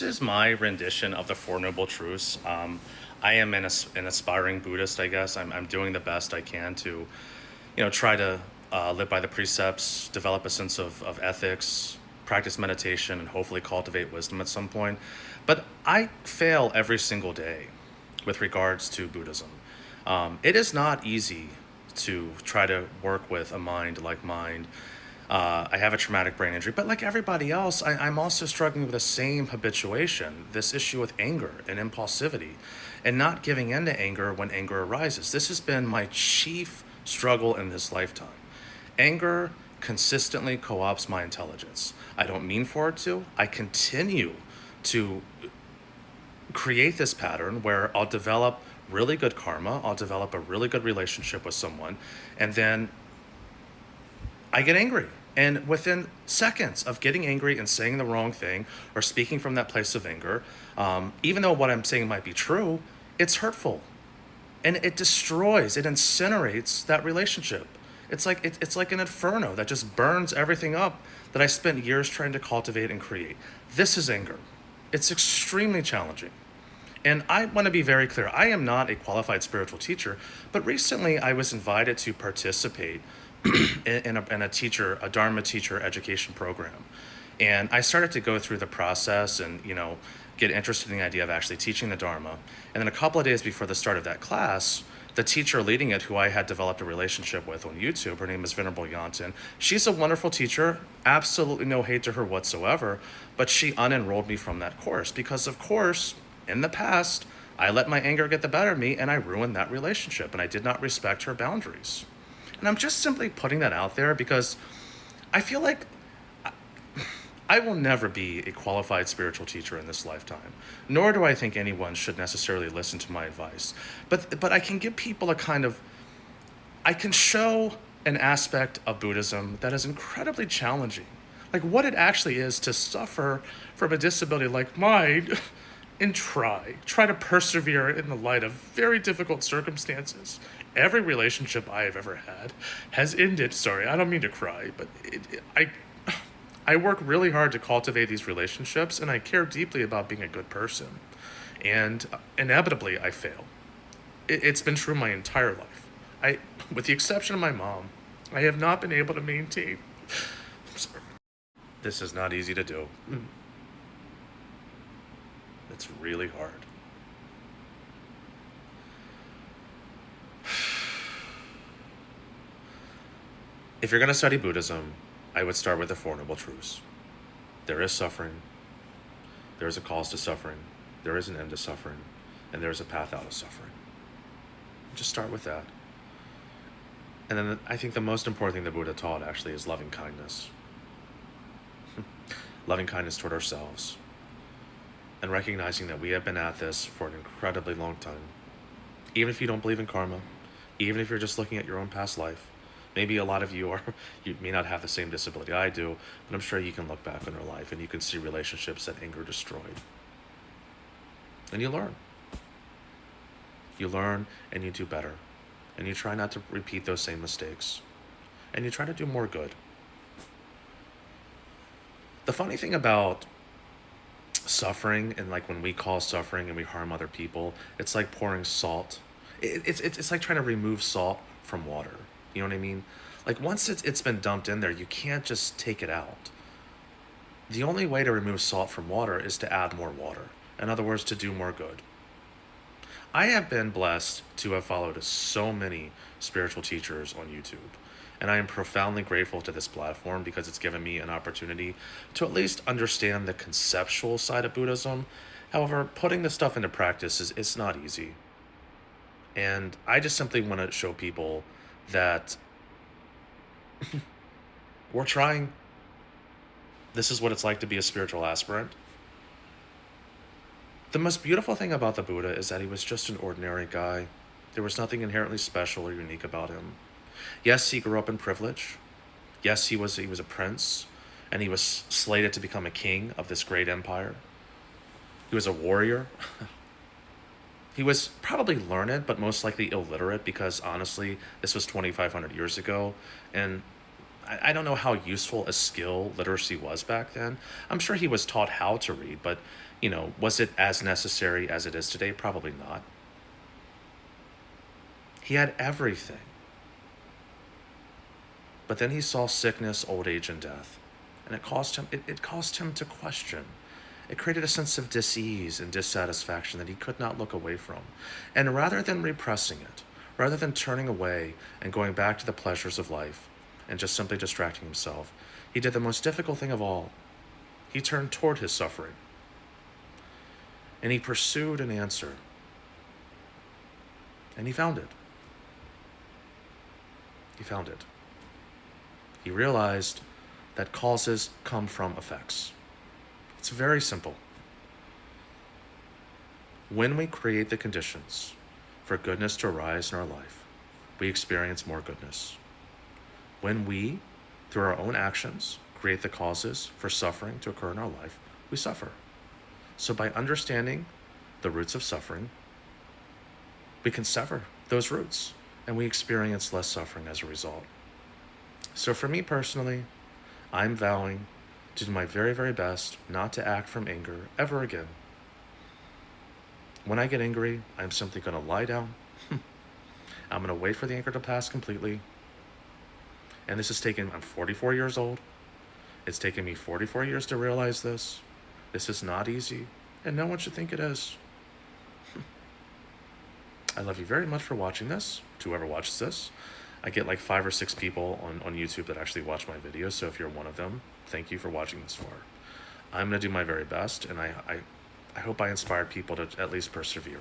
this is my rendition of the Four Noble Truths. I am an aspiring Buddhist, I guess. I'm doing the best I can to, try to live by the precepts, develop a sense of ethics, practice meditation, and hopefully cultivate wisdom at some point. But I fail every single day with regards to Buddhism. It is not easy to try to work with a mind like mine. I have a traumatic brain injury, but like everybody else, I'm also struggling with the same habituation, this issue with anger and impulsivity, and not giving in to anger when anger arises. This has been my chief struggle in this lifetime. Anger consistently co opts my intelligence. I don't mean for it to. I continue to create this pattern where I'll develop really good karma, I'll develop a really good relationship with someone, and then I get angry. And within seconds of getting angry and saying the wrong thing or speaking from that place of anger, even though what I'm saying might be true, it's hurtful. And it destroys, it incinerates that relationship. It's like an inferno that just burns everything up that I spent years trying to cultivate and create. This is anger. It's extremely challenging. And I want to be very clear. I am not a qualified spiritual teacher, but recently I was invited to participate in a Dharma teacher education program. And I started to go through the process and, get interested in the idea of actually teaching the Dharma. And then a couple of days before the start of that class, the teacher leading it, who I had developed a relationship with on YouTube, her name is Venerable Yantin. She's a wonderful teacher, absolutely no hate to her whatsoever, but she unenrolled me from that course because, of course, in the past, I let my anger get the better of me and I ruined that relationship and I did not respect her boundaries. And I'm just simply putting that out there because I feel like I will never be a qualified spiritual teacher in this lifetime, nor do I think anyone should necessarily listen to my advice. But I can give people I can show an aspect of Buddhism that is incredibly challenging. Like what it actually is to suffer from a disability like mine and try to persevere in the light of very difficult circumstances. Every relationship I have ever had has ended. Sorry, I don't mean to cry, but I work really hard to cultivate these relationships, and I care deeply about being a good person. And inevitably, I fail. It's been true my entire life. With the exception of my mom, I have not been able to maintain. I'm sorry. This is not easy to do. It's really hard. If you're going to study Buddhism, I would start with the Four Noble Truths. There is suffering. There is a cause to suffering. There is an end to suffering. And there is a path out of suffering. Just start with that. And then I think the most important thing the Buddha taught actually is loving kindness. Loving kindness toward ourselves. And recognizing that we have been at this for an incredibly long time. Even if you don't believe in karma, even if you're just looking at your own past life, maybe a lot of you may not have the same disability I do, but I'm sure you can look back on your life and you can see relationships that anger destroyed. And you learn. You learn and you do better. And you try not to repeat those same mistakes. And you try to do more good. The funny thing about suffering, and like when we cause suffering and we harm other people, it's like pouring salt. It's like trying to remove salt from water. You know what I mean? Like once it's been dumped in there, you can't just take it out. The only way to remove salt from water is to add more water. In other words, to do more good. I have been blessed to have followed so many spiritual teachers on YouTube. And I am profoundly grateful to this platform because it's given me an opportunity to at least understand the conceptual side of Buddhism. However, putting this stuff into practice it's not easy. And I just simply want to show people that we're trying. This is what it's like to be a spiritual aspirant. The most beautiful thing about the Buddha is that he was just an ordinary guy. There was nothing inherently special or unique about him. Yes, he grew up in privilege. Yes, he was a prince, and he was slated to become a king of this great empire. He was a warrior. He was probably learned, but most likely illiterate because, honestly, this was 2,500 years ago, and I don't know how useful a skill literacy was back then. I'm sure he was taught how to read, but, was it as necessary as it is today? Probably not. He had everything. But then he saw sickness, old age, and death. And it caused him to question. It created a sense of dis-ease and dissatisfaction that he could not look away from. And rather than repressing it, rather than turning away and going back to the pleasures of life and just simply distracting himself, he did the most difficult thing of all. He turned toward his suffering. And he pursued an answer. And he found it. He found it. He realized that causes come from effects. It's very simple. When we create the conditions for goodness to arise in our life, we experience more goodness. When we, through our own actions, create the causes for suffering to occur in our life, we suffer. So by understanding the roots of suffering, we can sever those roots and we experience less suffering as a result. So for me personally, I'm vowing to do my very, very best not to act from anger ever again. When I get angry, I'm simply going to lie down. I'm going to wait for the anger to pass completely. And I'm 44 years old. It's taken me 44 years to realize this. This is not easy, and no one should think it is. I love you very much for watching this, to whoever watches this. I get like 5 or 6 people on YouTube that actually watch my videos, so if you're one of them, thank you for watching this far. I'm going to do my very best, and I hope I inspired people to at least persevere.